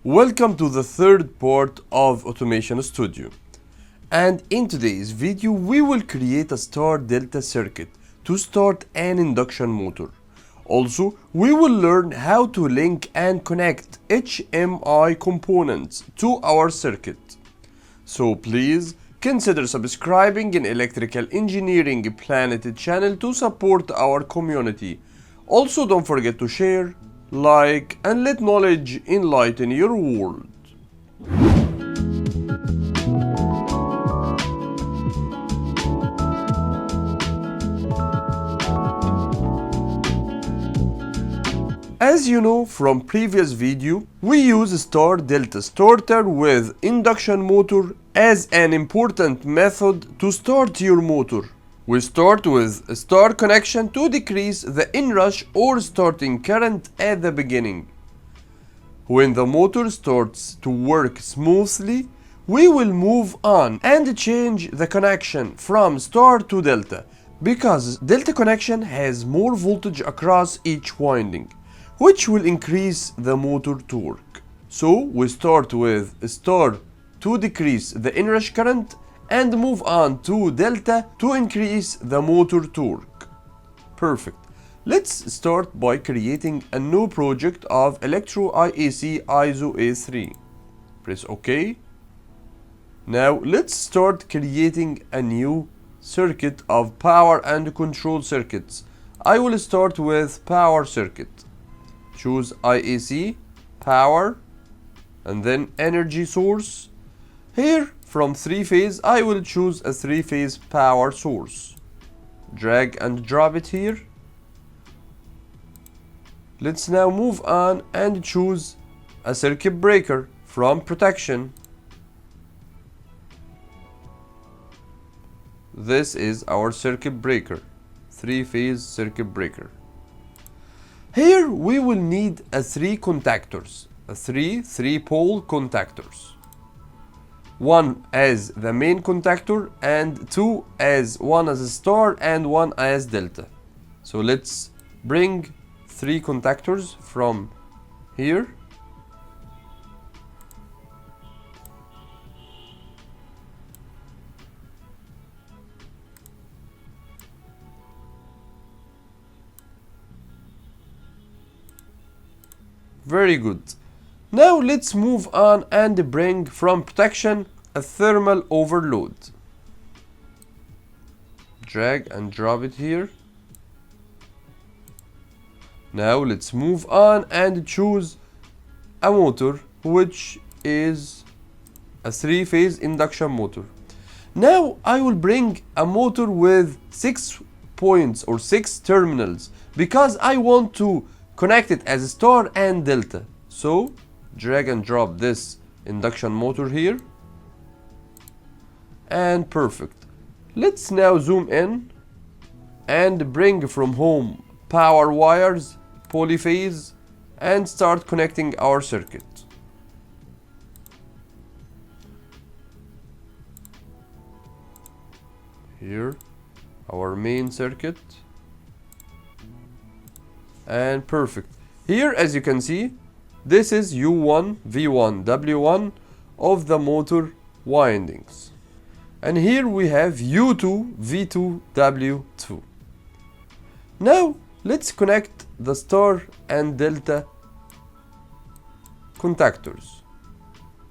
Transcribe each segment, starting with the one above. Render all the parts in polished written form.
Welcome to the third part of Automation Studio. And in today's video, we will create a star-delta circuit to start an induction motor. Also, we will learn how to link and connect HMI components to our circuit. So please consider subscribing in Electrical Engineering Planet channel to support our community. Also, don't forget to share, like, and let knowledge enlighten your world. As you know from previous video, we use star-delta starter with induction motor as an important method to start your motor. We start with a star connection to decrease the inrush or starting current at the beginning. When the motor starts to work smoothly, we will move on and change the connection from star to delta, because delta connection has more voltage across each winding, which will increase the motor torque. So we start with star to decrease the inrush current and move on to delta to increase the motor torque. Perfect. Let's start by creating a new project of Electro IAC ISO A3. Press OK. Now let's start creating a new circuit of power and control circuits. I will start with power circuit. Choose IAC, power, and then energy source. Here from 3-phase, I will choose a 3-phase power source. Drag and drop it here. Let's now move on and choose a circuit breaker from protection. This is our circuit breaker, 3-phase circuit breaker. Here we will need a 3 contactors, a 3-pole contactors. 1 as the main contactor and 2 as one as a star and 1 as delta. So let's bring 3 contactors from here. Very good. Now let's move on and bring from protection a thermal overload. Drag and drop it here. Now let's move on and choose a motor, which is a 3-phase induction motor. Now I will bring a motor with 6 points or 6 terminals because I want to connect it as a star and delta. So drag and drop this induction motor here. And perfect. Let's now zoom in and bring from home power wires, polyphase, and start connecting our circuit. Here, our main circuit. And perfect. Here, as you can see, this is U1, V1, W1 of the motor windings. And here we have U2, V2, W2. Now, let's connect the star and delta contactors.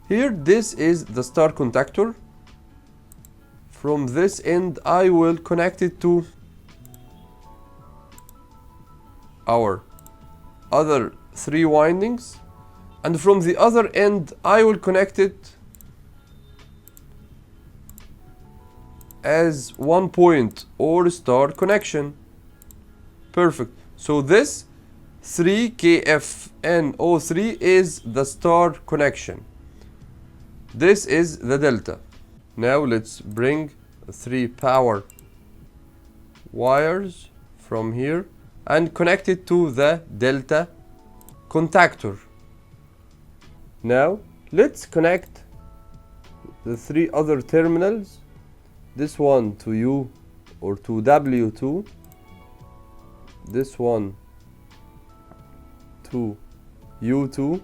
Here, this is the star contactor. From this end, I will connect it to our other 3 windings, and from the other end I will connect it as 1 point or star connection. Perfect. So this 3KFNO3 is the star connection. This is the delta. Now let's bring 3 power wires from here and connect it to the delta contactor. Now let's connect the 3 other terminals, this one to U or to W2, this one to U2,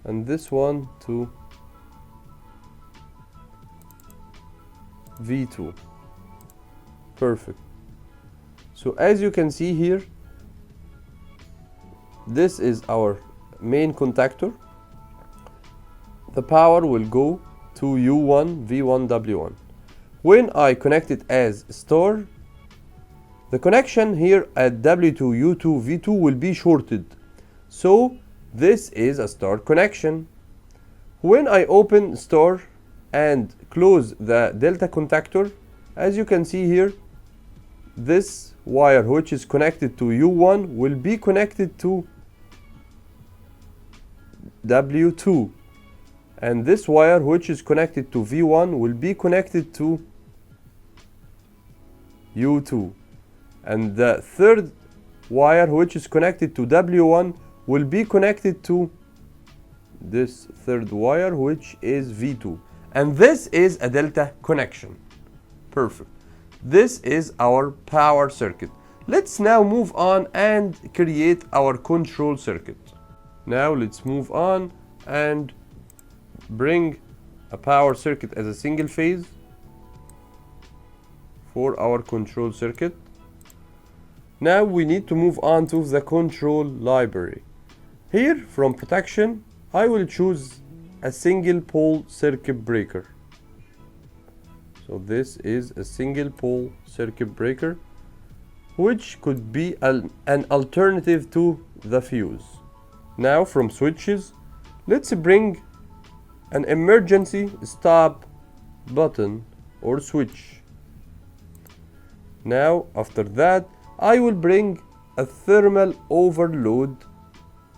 and this one to V2. Perfect. So as you can see here, this is our main contactor. The power will go to U1, V1, W1. When I connect it as star, the connection here at W2, U2, V2 will be shorted. So this is a star connection. When I open star and close the delta contactor, as you can see here, this wire which is connected to U1 will be connected to W2, and this wire which is connected to V1 will be connected to U2, and the third wire which is connected to W1 will be connected to this third wire which is V2, and this is a delta connection. Perfect. This is our power circuit. Let's now move on and create our control circuit. Now let's move on and bring a power circuit as a single phase for our control circuit. Now we need to move on to the control library. Here from protection, I will choose a single pole circuit breaker. So this is a single pole circuit breaker, which could be an alternative to the fuse. Now from switches, let's bring an emergency stop button or switch. Now after that, I will bring a thermal overload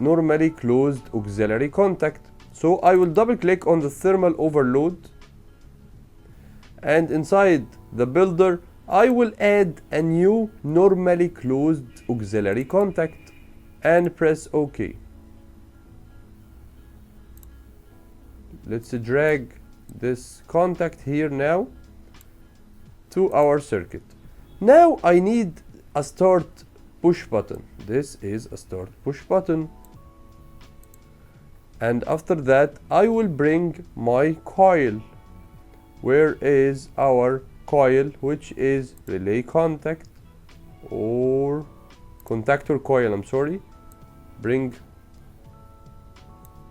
normally closed auxiliary contact. So I will double click on the thermal overload, and inside the builder I will add a new normally closed auxiliary contact and press OK. Let's drag this contact here now to our circuit. Now I need a start push button. This is a start push button. And after that I will bring my coil. Where is our coil, which is relay contact or contactor coil, I'm sorry. Bring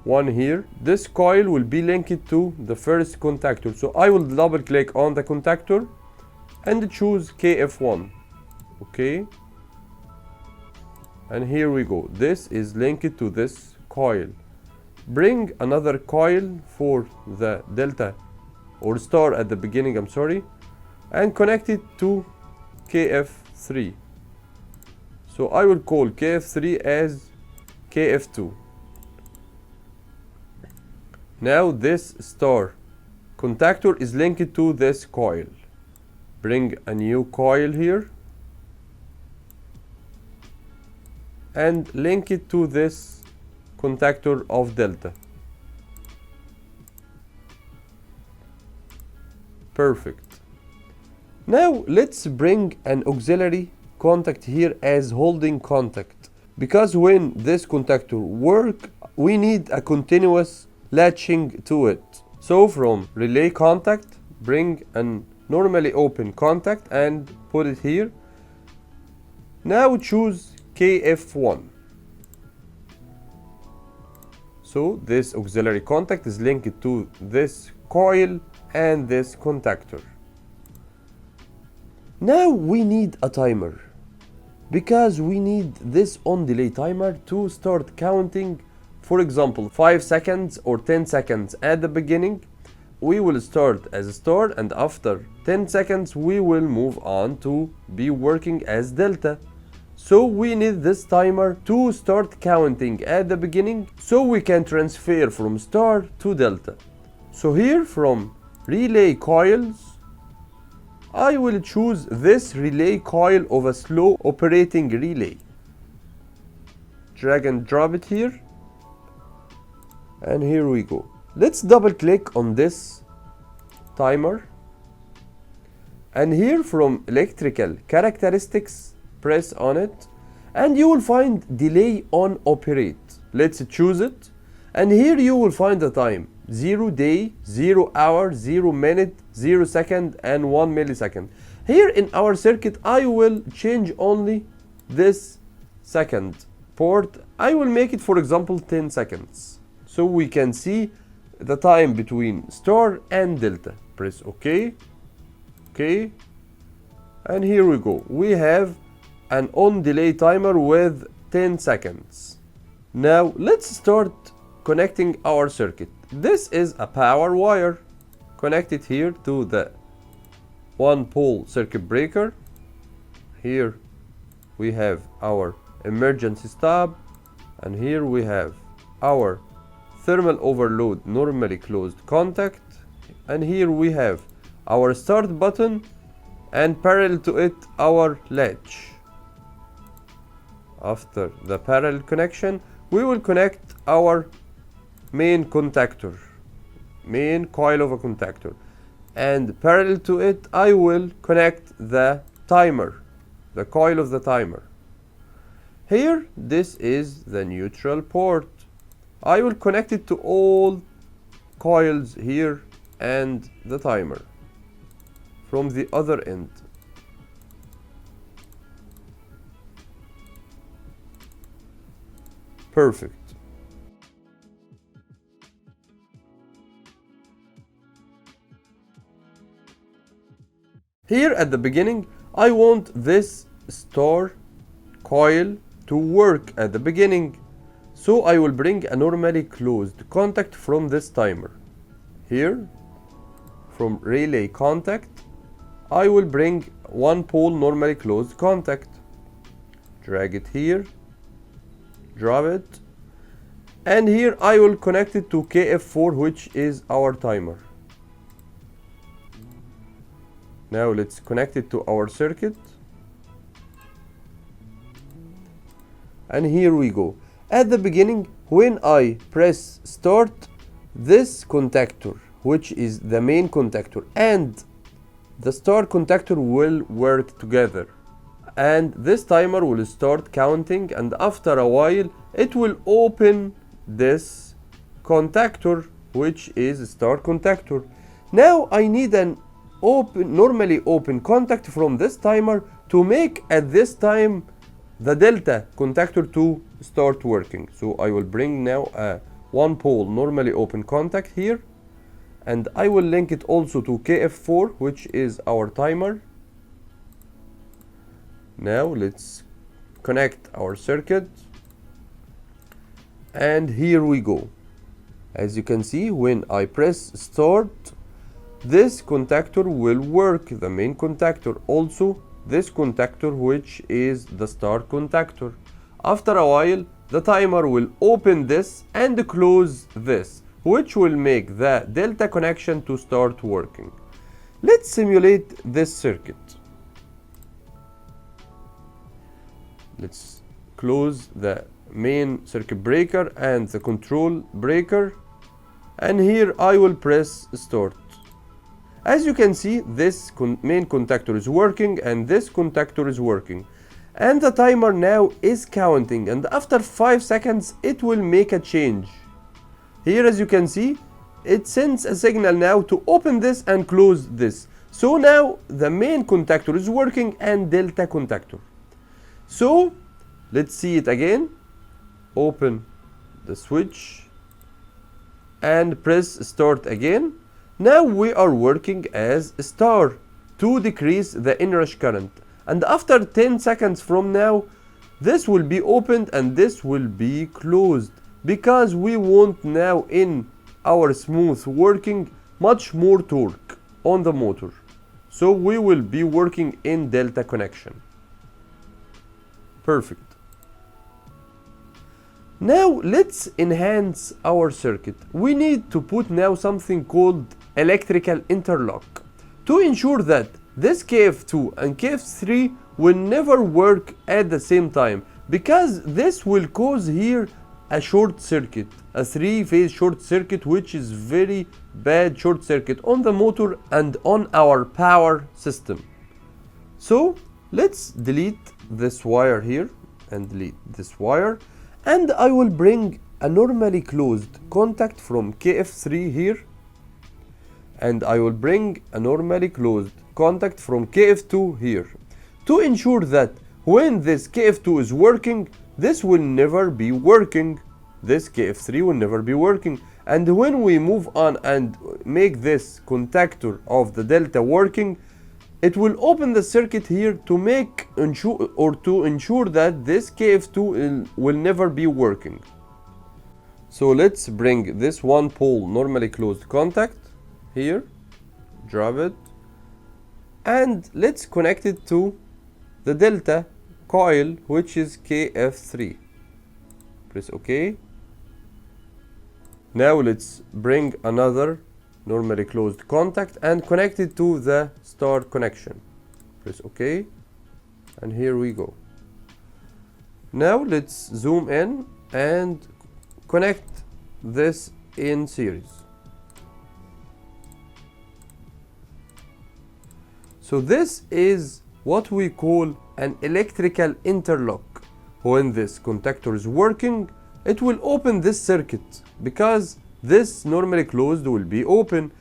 one here. This coil will be linked to the first contactor. So I will double click on the contactor and choose KF1. Okay. And here we go. This is linked to this coil. Bring another coil for the delta or star at the beginning, I'm sorry, and connect it to KF3. So I will call KF3 as KF2. Now this star contactor is linked to this coil. Bring a new coil here and link it to this contactor of delta. Perfect. Now let's bring an auxiliary contact here as holding contact, because when this contactor work we need a continuous latching to it. So from relay contact, bring an normally open contact and put it here. Now choose KF1. So this auxiliary contact is linked to this coil and this contactor. Now we need a timer, because we need this on delay timer to start counting. For example, 5 seconds or 10 seconds at the beginning. We will start as a star, and after 10 seconds we will move on to be working as delta. So we need this timer to start counting at the beginning so we can transfer from star to delta. So here from relay coils, I will choose this relay coil of a slow operating relay. Drag and drop it here. And here we go. Let's double click on this timer. And here from electrical characteristics, press on it. And you will find delay on operate. Let's choose it. And here you will find the time: 0 day, 0 hour, 0 minute, 0 second, and 1 millisecond. Here in our circuit, I will change only this second port. I will make it, for example, 10 seconds. So we can see the time between star and delta. Press OK. OK. And here we go. We have an on delay timer with 10 seconds. Now let's start connecting our circuit. This is a power wire connected here to the one pole circuit breaker. Here we have our emergency stop, and here we have our thermal overload normally closed contact, and here we have our start button, and parallel to it our latch. After the parallel connection, we will connect our main contactor, main coil of a contactor, and parallel to it I will connect the timer, the coil of the timer. Here this is the neutral port. I will connect it to all coils here and the timer from the other end. Perfect. Here at the beginning, I want this star coil to work at the beginning. So I will bring a normally closed contact from this timer. Here, from relay contact, I will bring one pole normally closed contact. Drag it here, drop it, and here I will connect it to KF4, which is our timer. Now let's connect it to our circuit. And here we go. At the beginning, when I press start, this contactor, which is the main contactor, and the star contactor will work together. And this timer will start counting, and after a while, it will open this contactor, which is a star contactor. Now I need an normally open contact from this timer to make at this time the delta contactor to start working. So I will bring now a one pole normally open contact here, and I will link it also to KF4, which is our timer. Now let's connect our circuit, and here we go. As you can see, when I press start, this contactor will work, the main contactor, also this contactor, which is the star contactor. After a while, the timer will open this and close this, which will make the delta connection to start working. Let's simulate this circuit. Let's close the main circuit breaker and the control breaker, and here I will press start. As you can see, this main contactor is working and this contactor is working, and the timer now is counting, and after 5 seconds it will make a change. Here, as you can see, it sends a signal now to open this and close this. So now the main contactor is working and delta contactor. So let's see it again. Open the switch and press start again. Now we are working as star to decrease the inrush current, and after 10 seconds from now, this will be opened and this will be closed, because we want now in our smooth working much more torque on the motor. So we will be working in delta connection. Perfect. Now let's enhance our circuit. We need to put now something called electrical interlock to ensure that this KF2 and KF3 will never work at the same time, because this will cause here a short circuit, a 3-phase short circuit, which is very bad short circuit on the motor and on our power system. So let's delete this wire here and delete this wire, and I will bring a normally closed contact from KF3 here, and I will bring a normally closed contact from KF2 here, to ensure that when this KF2 is working, this will never be working. This KF3 will never be working. And when we move on and make this contactor of the delta working, it will open the circuit here to ensure that this KF2 will never be working. So let's bring this one pole normally closed contact here, drop it, and let's connect it to the delta coil, which is KF3. Press OK. Now let's bring another normally closed contact and connect it to the star connection. Press OK, and here we go. Now let's zoom in and connect this in series. So this is what we call an electrical interlock. When this contactor is working, it will open this circuit because this normally closed will be open.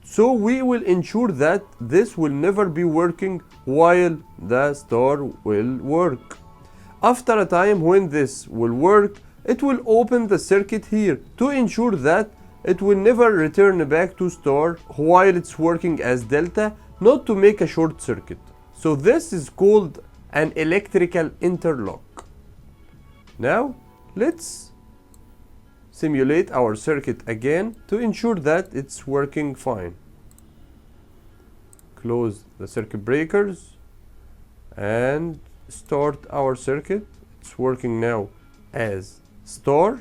So we will ensure that this will never be working while the star will work. After a time when this will work, it will open the circuit here to ensure that it will never return back to star while it's working as delta, not to make a short circuit. So this is called an electrical interlock. Now let's simulate our circuit again to ensure that it's working fine. Close the circuit breakers and start our circuit. It's working now as star,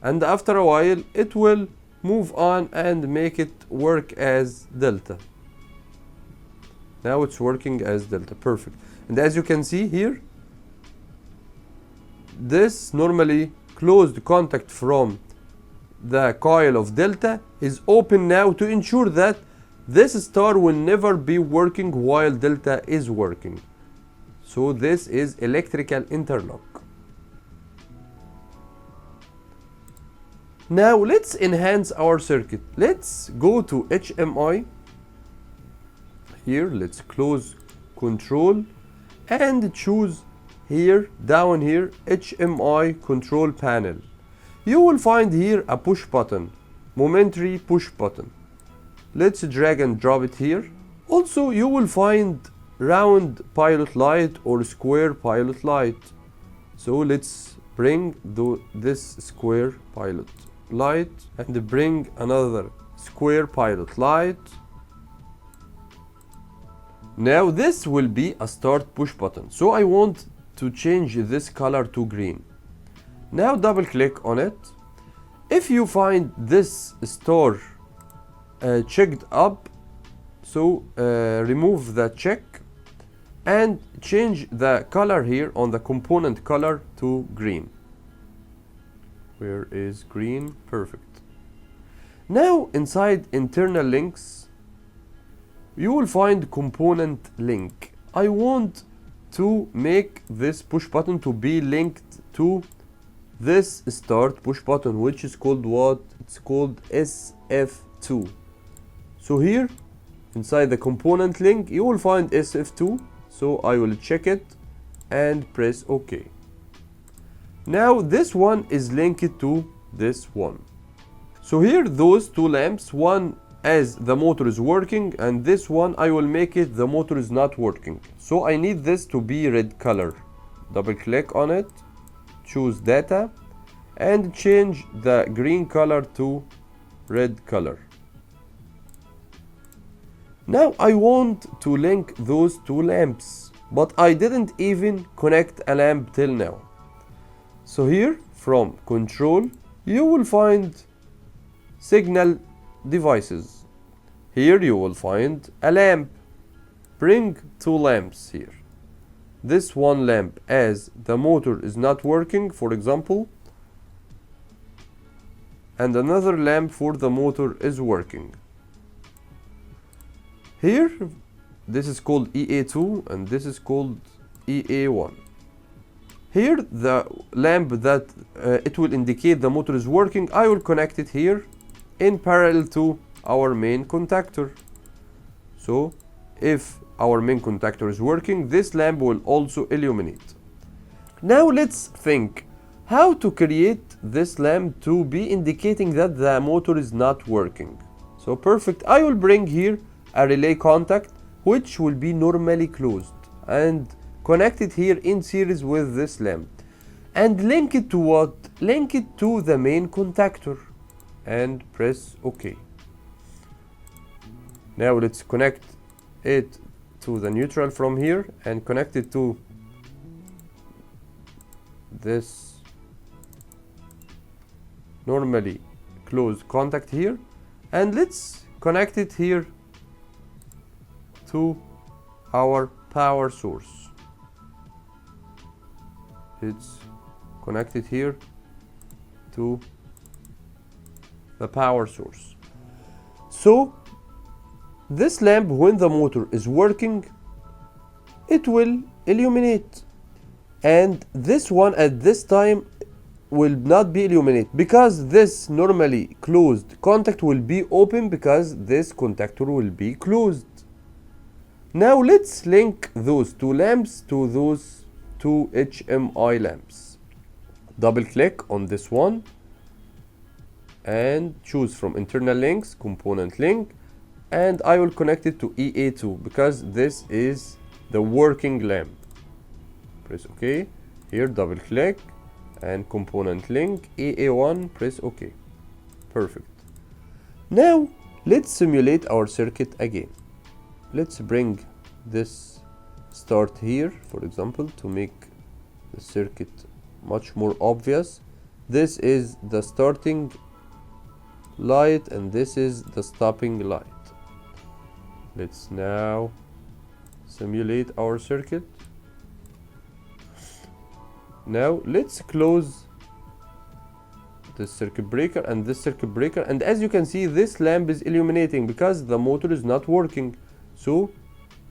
and after a while it will move on and make it work as delta. Now it's working as delta. Perfect. And as you can see here, this normally closed contact from the coil of delta is open now to ensure that this star will never be working while delta is working. So this is electrical interlock. Now let's enhance our circuit. Let's go to HMI. Here, let's close control and choose here, down here, HMI control panel. You will find here a push button, momentary push button. Let's drag and drop it here. Also, you will find round pilot light or square pilot light. So let's bring this square pilot light and bring another square pilot light. Now this will be a start push button, so I want to change this color to green. Now double click on it. If you find this star checked up, so remove the check and change the color here on the component color to green. Where is green? Perfect. Now inside internal links, you will find component link. I want to make this push button to be linked to this start push button, which is called what? It's called SF2. So here inside the component link you will find SF2, so I will check it and press OK. Now this one is linked to this one. So here those two lamps, one as the motor is working, and this one I will make it the motor is not working. So I need this to be red color. Double click on it, choose data and change the green color to red color. Now I want to link those two lamps, but I didn't even connect a lamp till now. So here from control you will find signal devices. Here you will find a lamp. Bring two lamps here. This one lamp as the motor is not working, for example, and another lamp for the motor is working. Here this is called EA2 and this is called EA1. Here the lamp that it will indicate the motor is working. I will connect it here in parallel to our main contactor. So if our main contactor is working, this lamp will also illuminate. Now let's think how to create this lamp to be indicating that the motor is not working. So perfect, I will bring here a relay contact which will be normally closed and connect it here in series with this lamp and link it to what? Link it to the main contactor and press OK. Now let's connect it to the neutral from here and connect it to this normally closed contact here, and let's connect it here to our power source. Let's connect it here to the power source. So this lamp, when the motor is working, it will illuminate, and this one at this time will not be illuminated because this normally closed contact will be open because this contactor will be closed. Now let's link those two lamps to those two HMI lamps. Double click on this one and choose from internal links, component link, and I will connect it to EA2 because this is the working lamp. Press OK. Here double click and component link EA1, press OK. Perfect. Now let's simulate our circuit again. Let's bring this start here, for example, to make the circuit much more obvious. This is the starting light and this is the stopping light. Let's now simulate our circuit. Now let's close this circuit breaker and this circuit breaker, and as you can see this lamp is illuminating because the motor is not working. So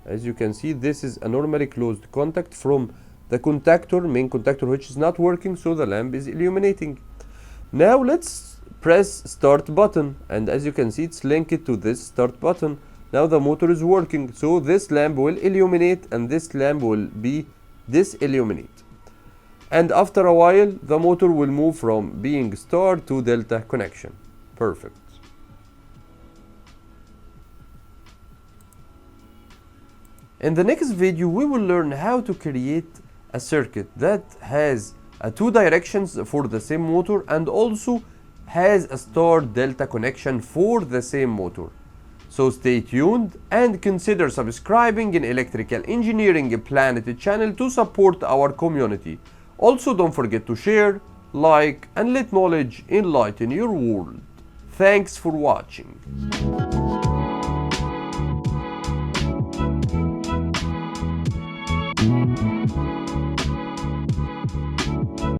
as you can see, this is a normally closed contact from the contactor, main contactor, which is not working, so the lamp is illuminating. Now let's press start button, and as you can see it's linked to this start button. Now the motor is working, so this lamp will illuminate and this lamp will be disilluminate. And after a while the motor will move from being star to delta connection. Perfect. In the next video we will learn how to create a circuit that has two directions for the same motor and also has a star delta connection for the same motor. So stay tuned and consider subscribing in Electrical Engineering Planet channel to support our community. Also don't forget to share, like, and let knowledge enlighten your world. Thanks for watching.